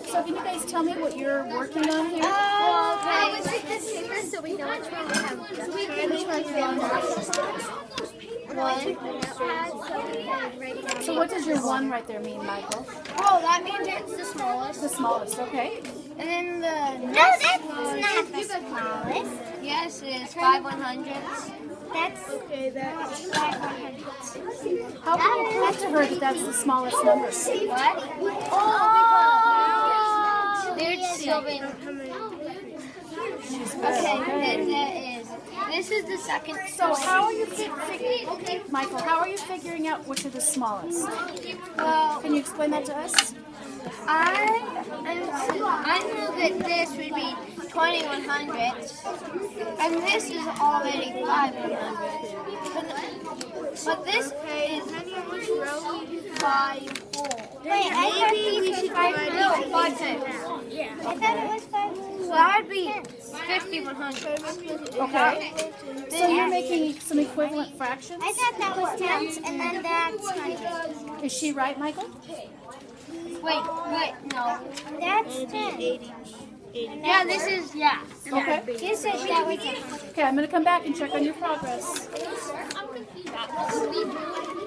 So can you guys tell me what you're working on here? Okay. We take this paper so we know which one we have. So we can which one's one. So what does your one right there mean, Michael? Oh, that means it's the smallest. The smallest, okay. And then the next one. That's not the smallest. Yes, it is 5/100ths. That's okay. That's 5/100ths. How can you prove to her that that's the smallest number? What? Oh, they're still being. Okay, then that is. This is the second. So how are you okay, Michael? How are you figuring out which are the smallest? Well, Can you explain that to us? I know that this would be 20/100ths, and this is already 5/100ths. But this is 5 whole. Wait, maybe we should divide it into 5 times. Yeah. I thought it was 5. So that would be 50/100. Okay. So you're making some equivalent fractions? I thought that was tens, and then that's hundreds. Is she right, Michael? Wait, no. That's 10. Yeah, this is, yeah. Okay. You said that was Okay, I'm going to come back and check on your progress.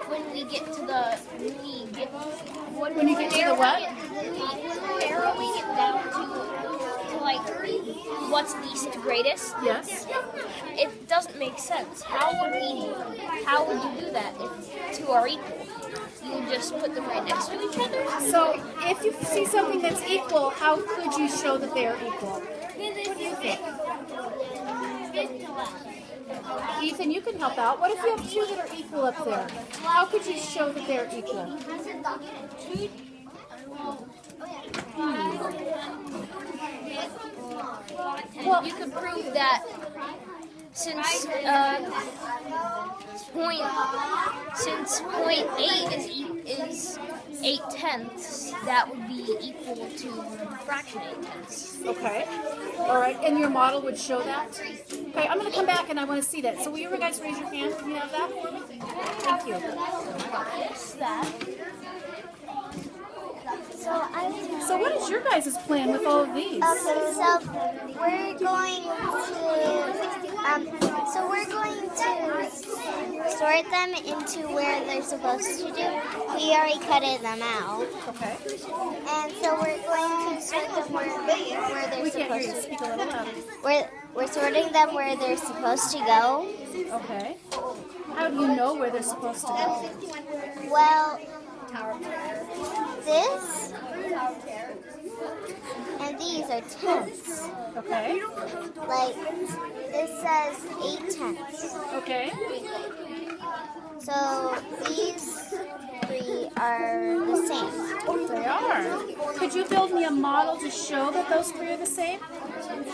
When we get to the When you get to the what? narrowing it down to like what's least to greatest, Yes. it doesn't make sense. How would you do that if two are equal? You would just put them right next to each other? So if you see something that's equal, how could you show that they are equal? What do you think? Ethan, you can help out. What if you have two that are equal up there? How could you show that they're equal? Well, you could prove that since point 8 is 8/10ths, that would be equal to fraction 8/10ths. Okay. All right. And your model would show that? Okay, I'm going to come back and I want to see that. So will you guys raise your hand? Can you have that for me? Thank you. So what is your guys' plan with all of these? Okay, so we're going to sort them into where they're supposed to do. We already cutted them out. Okay. And so we're going to sort them where they're We can't hear you. supposed to. Speak a little louder. We're sorting them where they're supposed to go. Okay. How do you know where they're supposed to go? Well, this and these are tenths. Okay. Like, this says 8/10ths. Okay. So these 3 are the same. They are. Could you build me a model to show that those 3 are the same?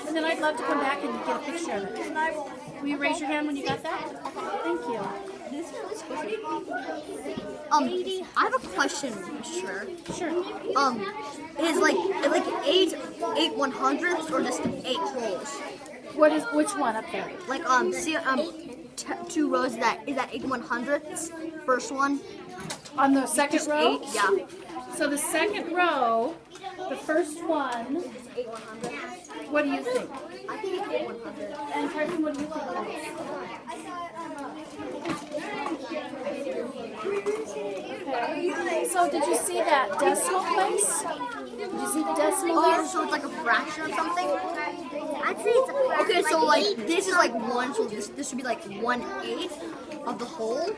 And then I'd love to come back and get a picture of it. Will you raise your hand when you got that? Thank you. I have a question, sure. Sure. Is like 8/100ths or just 8 wholes? Which one up there? Like see 2 rows is that 8/100ths? First one. On the second Just row? 8, yeah. So the second row, the first one, 8/100. what do you think? I think it's 8/100. And Carson, what do you think it is? Okay. So did you see that decimal place? Did you see the decimal Oh, there? so it's like a fraction or something? I'd say it's a fraction. Okay, so like this is like 1, so this should be like 1/8 of the whole.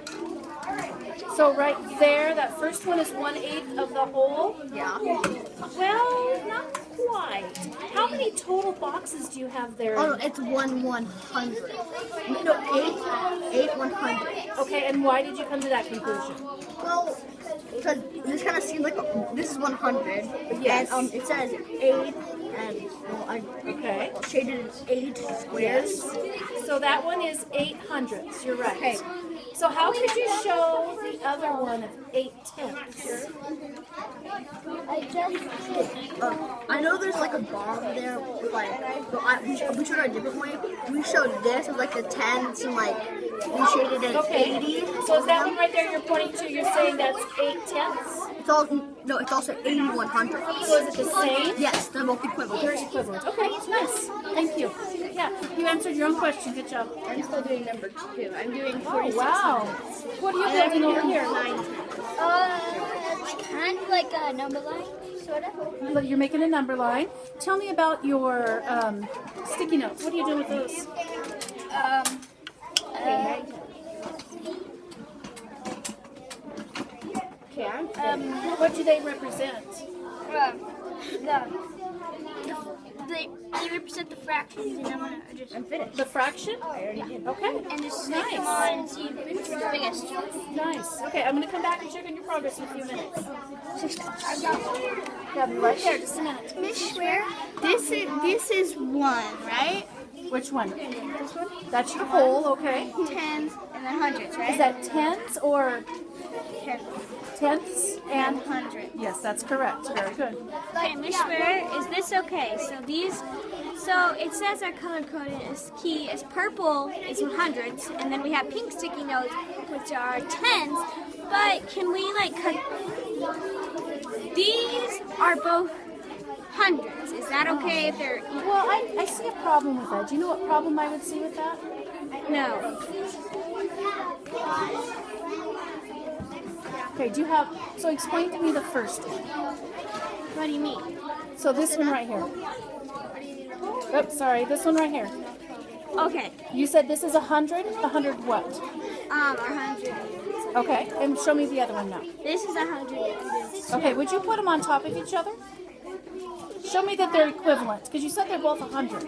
So right there, that first one is 1/8 of the whole? Yeah. Well, not quite. How many total boxes do you have there? Oh, no, it's 1/100. No, 8/100. Okay, and why did you come to that conclusion? Well, because this kind of seems like this is 100. Yes. And it says 8, and well, I Okay. shaded it 8 squares. So that one is 8/100ths. You're right. Okay. So how could you show the other one of 8/10? I know there's like a bar over there with like, but we showed it a different way. We showed this with like the tenths and like we shaded it at 80. So is that one right there you're pointing to? You're saying that's 8/10? It's all no, it's also 8100. So is it the same? Yes, they're both equivalent. They're equivalent. Okay, nice. Thank you. Yeah, you answered your own question. Good job. I'm still doing number 2. I'm doing 46. Wow. What are you building over here? It's kind of like a number line, sort of. Look, you're making a number line. Tell me about your sticky notes. What are you doing with those? What do they represent? They represent the fractions, and I'm gonna just finished. The fraction? Okay. and just stick them on and see which is the biggest. Nice. Okay, I'm going to come back and check on your progress in a few minutes. Yeah, I'll be right there. Just a minute. Miss Schwer, this is 1, right? Which one? That's your whole, okay. Tens and then hundreds, right? Is that tens or tenths and hundreds? Yes, that's correct. Very good. Okay, Miss Schwer, is this okay? So it says our color code is key is purple is 100s, and then we have pink sticky notes, which are 10s. But can we like cut? These are both hundreds. Is that okay if they're equal? Well, I see a problem with that. Do you know what problem I would see with that? No. Okay, do you have, so explain to me the first one. What do you mean? So this one right here. Oops, sorry, this one right here. Okay. You said this is 100? 100 what? 100. Okay, and show me the other one now. This is 100. Okay, would you put them on top of each other? Show me that they're equivalent, because you said they're both 100.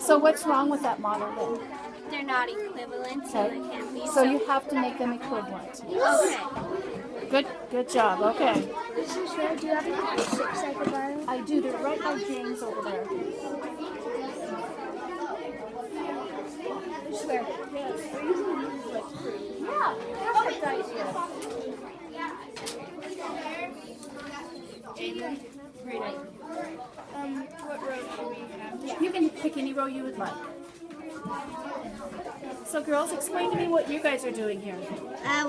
So what's wrong with that model then? They're not equivalent, so they can't be. So you have to make them equivalent. Okay. Good job, okay. Mrs. Schwer, do you have any chips I could borrow? I do, they're right by James over there. Schwer. Yeah, perfect idea. Great idea. What row do we have? You can pick any row you would like. So girls, explain to me what you guys are doing here.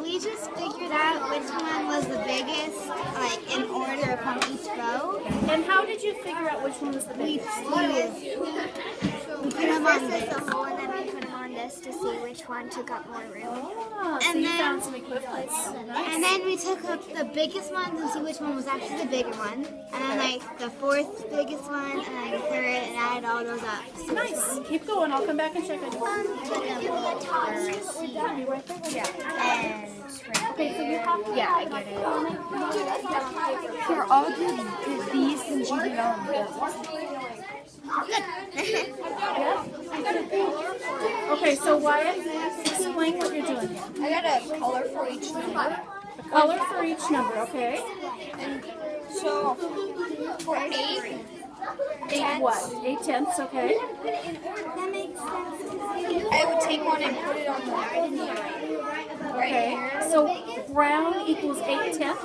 We just figured out which one was the biggest, like in order from each row. And how did you figure out which one was the biggest? We put them on this. And then we put them on this to see which one took up more room. Ah, so And you then- found some equivalents. Nice. And then we took up the biggest ones and see which one was actually the bigger one. And then like the fourth biggest one and then the third and added all those up. So Nice. Keep going. I'll come back and check on you. Okay, so you have to Yeah, I get it. Here, I'll do these since you did all of them. Okay, so Wyatt, explain what you're doing here. I got a color for each number. A color for each number, okay? So, for 8, 8 what? 8/10, okay? that makes sense. I would take one and put it on the line. Okay. So brown equals 8/10.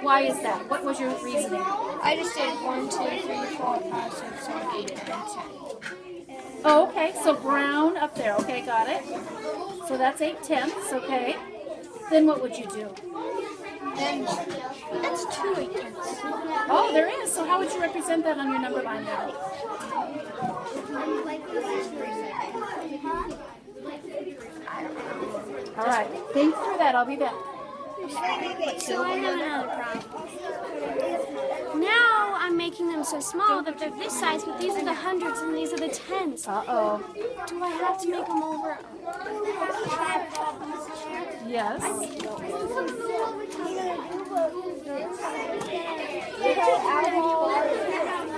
Why is that? What was your reasoning? I just did 1, 2, 3, 4, 5, 6, 7, 8, and 10. Oh, okay. So brown up there. Okay, got it. So that's 8/10, okay. Then what would you do? Then that's 2 8/10. Oh, there is. So how would you represent that on your number line now? All right. Think through that. I'll be back. So I have another problem. Now I'm making them so small that they're this size, but these are the hundreds and these are the tens. Uh-oh. Do I have to make them over? Yes.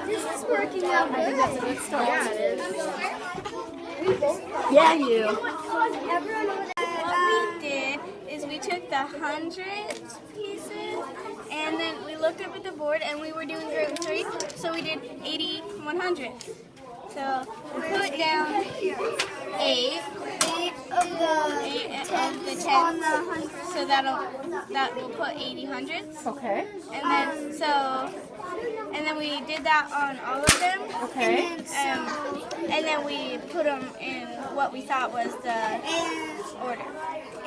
This is working out I think that's a good start. Yeah, you. What we did is we took the hundreds pieces and then we looked up at the board and we were doing group 3, so we did 80, 100. So we put down 8. 8 of the tens on the hundred. So that will put 80 hundredths. Okay. And then we did that on all of them. Okay. And then we put them in what we thought was the order.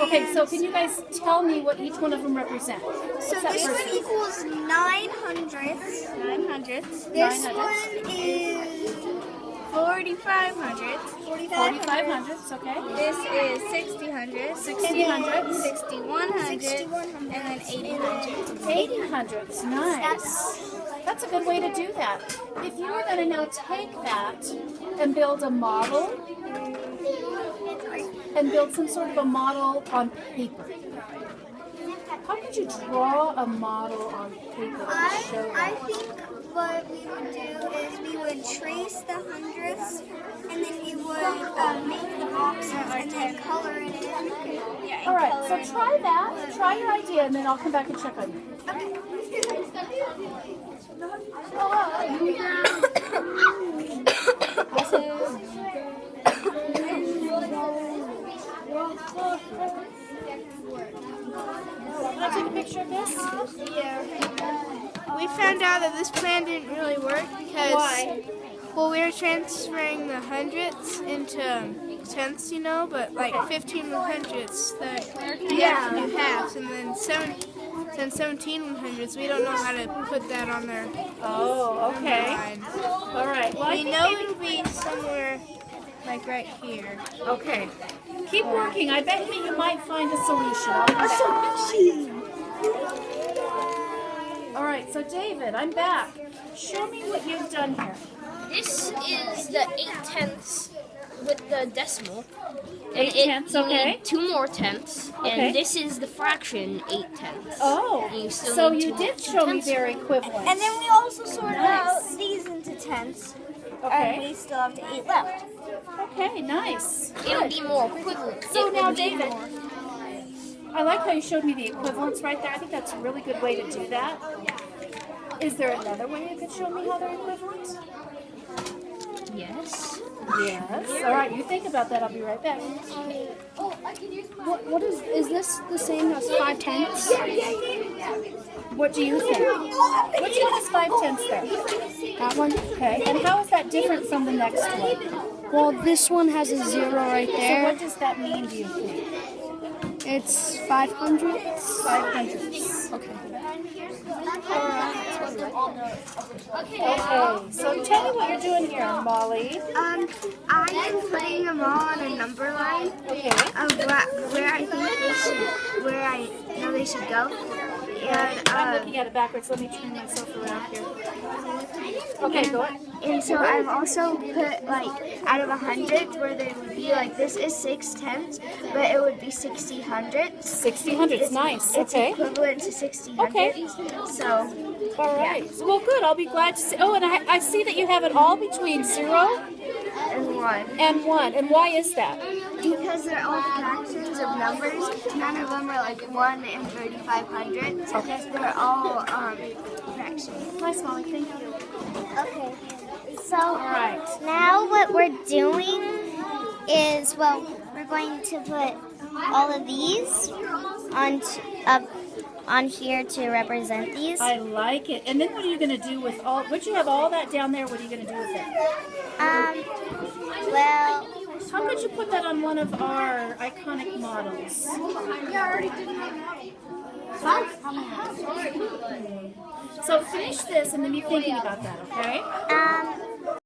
Okay, so can you guys tell me what each one of them represent? So this one equals 9 hundredths. 9 hundredths. This 9 one hundredths. is 45 hundredths. 45 hundredths, okay. This is 60 hundredths. 60 hundredths. 61 hundredths. And then 80 hundredths. 80 hundredths, nice. That's a good way to do that. If you were going to now take that and build a model, and build some sort of a model on paper, how could you draw a model on paper and show I that? think what we would do is we would trace the hundredths and then we would make the boxes and then color it in. Yeah, All right, so try that. Try your idea, and then I'll come back and check on you. Can I take a picture of this? We found out that this plan didn't really work because Why? well, we were transferring the hundredths into tenths, you know, but like 15 hundredths that we have to do halves, and then 17 hundredths. We don't know how to put that on there. Oh, okay. Line. All right. Well, I We think know maybe- it'll be somewhere like right here. Okay. Keep working. I bet you might find a solution. I'll be back. All right. So David, I'm back. Show me what you've done here. This is the 8/10ths with the decimal. And 8/10ths, you okay. need 2 more tenths. Okay. And this is the fraction 8/10ths. Oh, And you still so need you 2 did more show me tenths. their equivalent. And then we also sorted Nice. out these into tenths. And Okay. we still have 8 left. Okay. Nice. It'll Good. be more equivalent. So It now, would be David, more. I like how you showed me the equivalents right there. I think that's a really good way to do that. Is there another way you could show me how they're equivalent? Yes. Yes. All right. You think about that. I'll be right back. What is this the same as 5/10ths? What do you think? Which one is 5/10ths there? That one. Okay. And how is that different from the next one? Well, this one has a 0 right So there. what does that mean, do you think? It's 5 hundredths. 5 hundredths. Okay. Okay. So tell me what you're doing here, Molly. I am putting them all on a number line Okay. of where I think they should, where I know they should go. And I'm looking at it backwards. Let me turn myself around here. Okay, go ahead. And so I've also put like out of 100 where they would be like this is 6/10ths, but it would be 60 hundredths. 60 hundredths. Nice. It's Okay. equivalent to 60 Okay. hundredths. So All right. Well, good. I'll be glad to see. Oh, and I see that you have it all between 0 and 1. and 1. And why is that? Because they're all fractions of numbers. None of them are like 1 and 35 hundredths. Okay. They're all fractions. Nice, Molly. Thank you. Okay. So All right. now what we're doing is, well, we're going to put all of these on here to represent these. I like it. And then what are you going to do with all? Would you have all that down there? What are you going to do with it? Well, How could you put that on one of our iconic models? So finish this and then be thinking about that, okay?